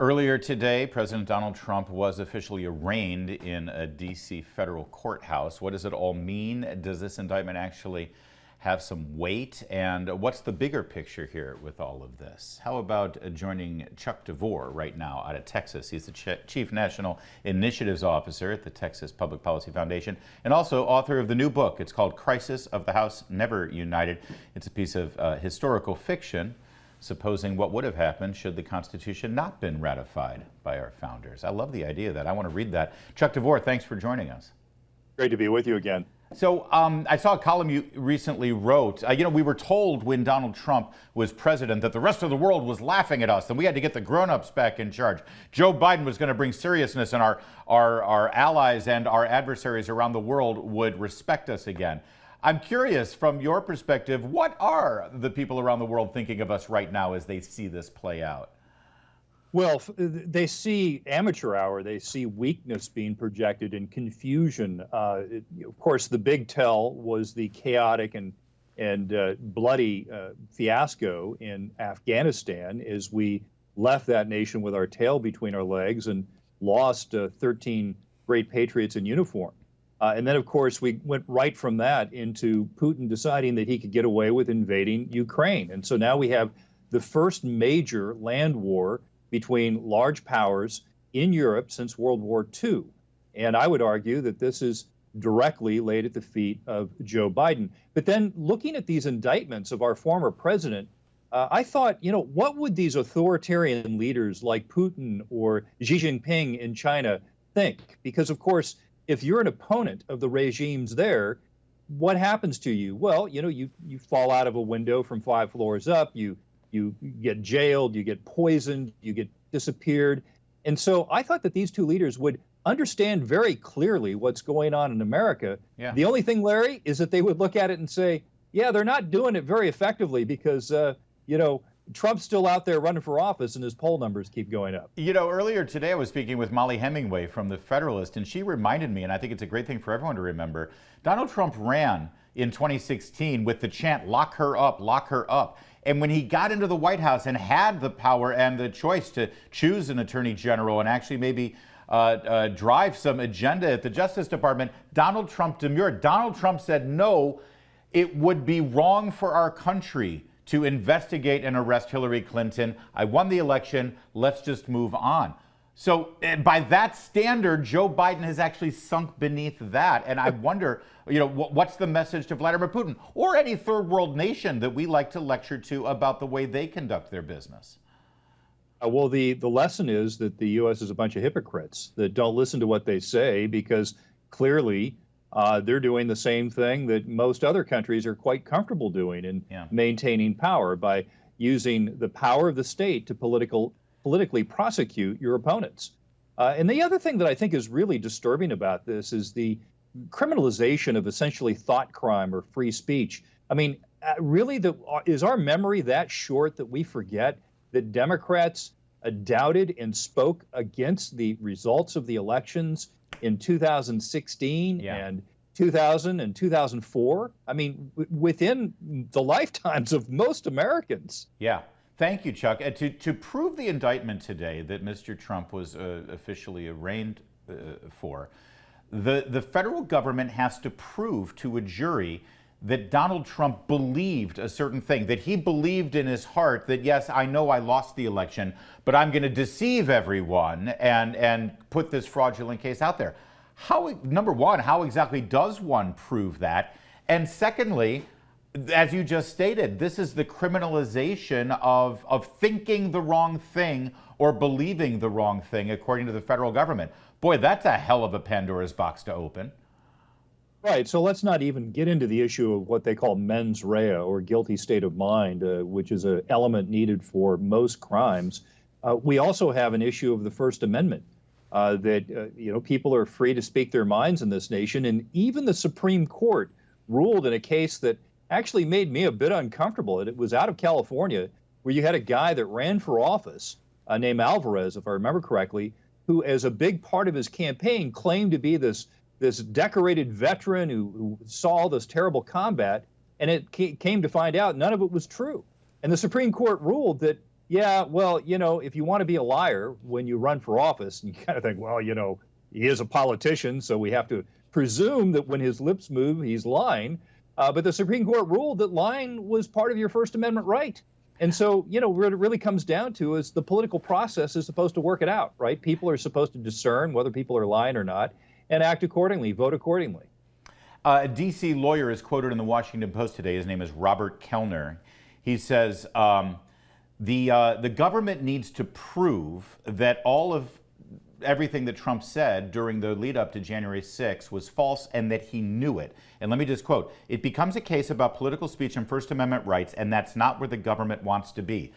Earlier today, President Donald Trump was officially arraigned in a D.C. federal courthouse. What does it all mean? Does this indictment actually have some weight? And what's the bigger picture here with all of this? How about joining Chuck DeVore right now out of Texas? He's the Chief National Initiatives Officer at the Texas Public Policy Foundation and also author of the new book. It's called Crisis of the House Never United. It's a piece of historical fiction, supposing what would have happened should the Constitution not been ratified by our founders. I love the idea of that. I want to read that. Chuck DeVore, thanks for joining us. Great to be with you again. So I saw a column you recently wrote. We were told when Donald Trump was president that the rest of the world was laughing at us and we had to get the grown-ups back in charge. Joe Biden was going to bring seriousness and our allies and our adversaries around the world would respect us again. I'm curious, from your perspective, what are the people around the world thinking of us right now as they see this play out? Well, they see amateur hour, they see weakness being projected and confusion. Of course, the big tell was the chaotic and bloody fiasco in Afghanistan as we left that nation with our tail between our legs and lost 13 great patriots in uniform. And then, of course, we went right from that into Putin deciding that he could get away with invading Ukraine. And so now we have the first major land war between large powers in Europe since World War II. And I would argue that this is directly laid at the feet of Joe Biden. But then looking at these indictments of our former president, I thought, what would these authoritarian leaders like Putin or Xi Jinping in China think? Because, of course, if you're an opponent of the regimes there, what happens to you? Well, you fall out of a window from 5 floors up, you get jailed, you get poisoned, you get disappeared. And so I thought that these two leaders would understand very clearly what's going on in America. Yeah. The only thing, Larry, is that they would look at it and say, yeah, they're not doing it very effectively because, Trump's still out there running for office and his poll numbers keep going up. Earlier today I was speaking with Molly Hemingway from The Federalist, and she reminded me, and I think it's a great thing for everyone to remember, Donald Trump ran in 2016 with the chant, lock her up, lock her up. And when he got into the White House and had the power and the choice to choose an attorney general and actually maybe drive some agenda at the Justice Department, Donald Trump demurred. Donald Trump said, no, it would be wrong for our country to investigate and arrest Hillary Clinton. I won the election. Let's just move on. So by that standard, Joe Biden has actually sunk beneath that. And I wonder, what's the message to Vladimir Putin or any third world nation that we like to lecture to about the way they conduct their business? Well, the lesson is that the U.S. is a bunch of hypocrites that don't listen to what they say because clearly they're doing the same thing that most other countries are quite comfortable doing in maintaining power by using the power of the state to politically prosecute your opponents. And the other thing that I think is really disturbing about this is the criminalization of essentially thought crime or free speech. I mean, really, is our memory that short that we forget that Democrats doubted and spoke against the results of the elections in 2016 and 2000 and 2004. I mean, within the lifetimes of most Americans. Yeah. Thank you, Chuck. To prove the indictment today that Mr. Trump was officially arraigned for, the federal government has to prove to a jury that Donald Trump believed a certain thing, that he believed in his heart that, yes, I know I lost the election, but I'm going to deceive everyone and put this fraudulent case out there. Number one, how exactly does one prove that? And secondly, as you just stated, this is the criminalization of thinking the wrong thing or believing the wrong thing, according to the federal government. Boy, that's a hell of a Pandora's box to open. Right. So let's not even get into the issue of what they call mens rea or guilty state of mind, which is an element needed for most crimes. We also have an issue of the First Amendment that, people are free to speak their minds in this nation. And even the Supreme Court ruled in a case that actually made me a bit uncomfortable. It was out of California where you had a guy that ran for office named Alvarez, if I remember correctly, who as a big part of his campaign claimed to be this decorated veteran who saw all this terrible combat, and it came to find out none of it was true. And the Supreme Court ruled that Yeah, well, if you want to be a liar when you run for office, you kind of think, well, he is a politician, so we have to presume that when his lips move, he's lying. But the Supreme Court ruled that lying was part of your First Amendment right. And so, what it really comes down to is the political process is supposed to work it out, right? People are supposed to discern whether people are lying or not and act accordingly, vote accordingly. A D.C. lawyer is quoted in the Washington Post today. His name is Robert Kellner. He says, the government needs to prove that all of everything that Trump said during the lead up to January 6th was false and that he knew it. And let me just quote, "It becomes a case about political speech and First Amendment rights, and that's not where the government wants to be."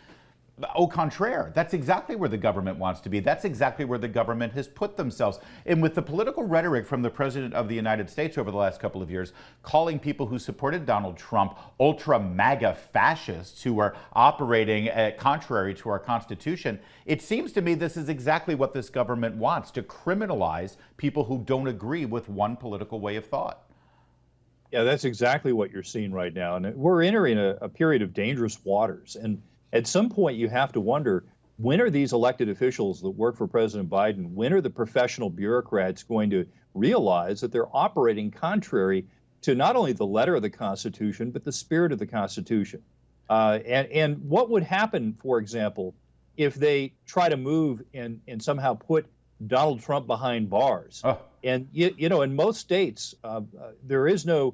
Au contraire, that's exactly where the government wants to be. That's exactly where the government has put themselves. And with the political rhetoric from the President of the United States over the last couple of years, calling people who supported Donald Trump ultra MAGA fascists who are operating contrary to our Constitution, it seems to me this is exactly what this government wants, to criminalize people who don't agree with one political way of thought. Yeah, that's exactly what you're seeing right now. And we're entering a period of dangerous waters. And at some point, you have to wonder, when are these elected officials that work for President Biden, when are the professional bureaucrats going to realize that they're operating contrary to not only the letter of the Constitution, but the spirit of the Constitution? And what would happen, for example, if they try to move and somehow put Donald Trump behind bars? Oh. And, in most states, there is no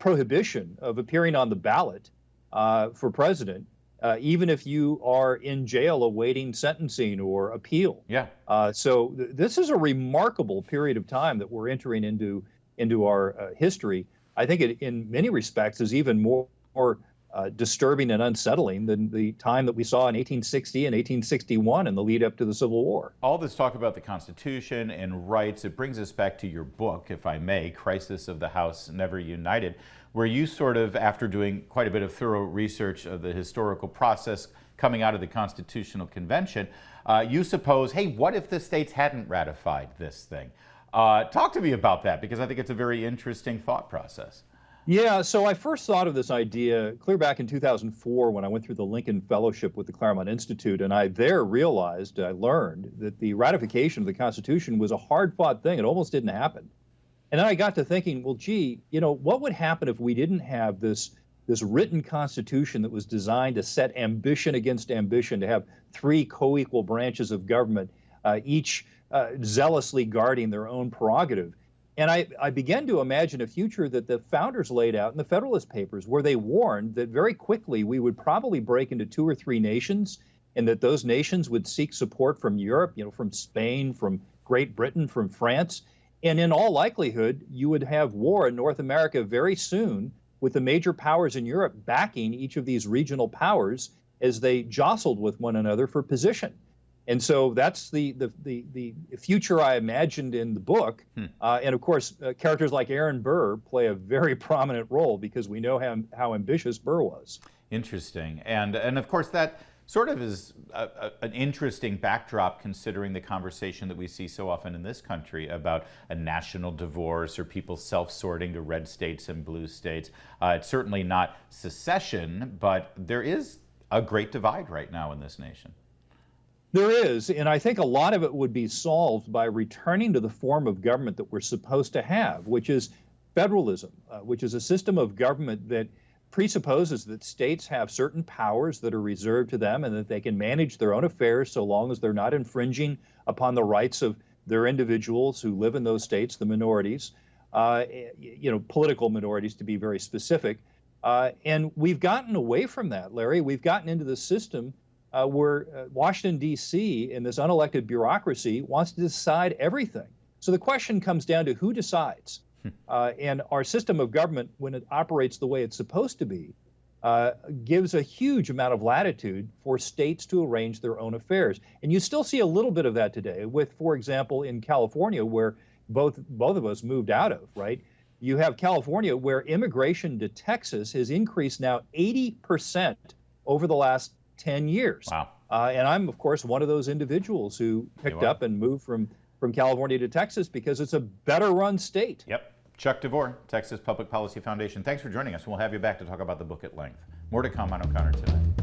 prohibition of appearing on the ballot for president. Even if you are in jail awaiting sentencing or appeal. Yeah. So this is a remarkable period of time that we're entering into our history. I think it, in many respects, is even more disturbing and unsettling than the time that we saw in 1860 and 1861 in the lead up to the Civil War. All this talk about the Constitution and rights, it brings us back to your book, if I may, Crisis of the House Never United, where you sort of, after doing quite a bit of thorough research of the historical process coming out of the Constitutional Convention, you suppose, hey, what if the states hadn't ratified this thing? Talk to me about that, because I think it's a very interesting thought process. Yeah, so I first thought of this idea clear back in 2004 when I went through the Lincoln Fellowship with the Claremont Institute, and I learned that the ratification of the Constitution was a hard-fought thing. It almost didn't happen. And then I got to thinking, well, gee, what would happen if we didn't have this written Constitution that was designed to set ambition against ambition, to have three co-equal branches of government, each zealously guarding their own prerogative. And I began to imagine a future that the founders laid out in the Federalist Papers, where they warned that very quickly we would probably break into 2 or 3 nations, and that those nations would seek support from Europe, from Spain, from Great Britain, from France. And in all likelihood, you would have war in North America very soon, with the major powers in Europe backing each of these regional powers as they jostled with one another for position. And so that's the future I imagined in the book. And of course, characters like Aaron Burr play a very prominent role, because we know how ambitious Burr was. Interesting. And of course, that sort of is an interesting backdrop, considering the conversation that we see so often in this country about a national divorce or people self-sorting to red states and blue states. It's certainly not secession, but there is a great divide right now in this nation. There is, and I think a lot of it would be solved by returning to the form of government that we're supposed to have, which is federalism, which is a system of government that presupposes that states have certain powers that are reserved to them, and that they can manage their own affairs so long as they're not infringing upon the rights of their individuals who live in those states, the minorities, political minorities to be very specific. And we've gotten away from that, Larry. We've gotten into the system where Washington, D.C., and this unelected bureaucracy wants to decide everything. So the question comes down to who decides. And our system of government, when it operates the way it's supposed to be, gives a huge amount of latitude for states to arrange their own affairs. And you still see a little bit of that today with, for example, in California, where both of us moved out of, right? You have California, where immigration to Texas has increased now 80% over the last 10 years. Wow. And I'm, of course, one of those individuals who picked up and moved from California to Texas because it's a better run state. Yep. Chuck DeVore, Texas Public Policy Foundation. Thanks for joining us. We'll have you back to talk about the book at length. More to come on O'Connor tonight.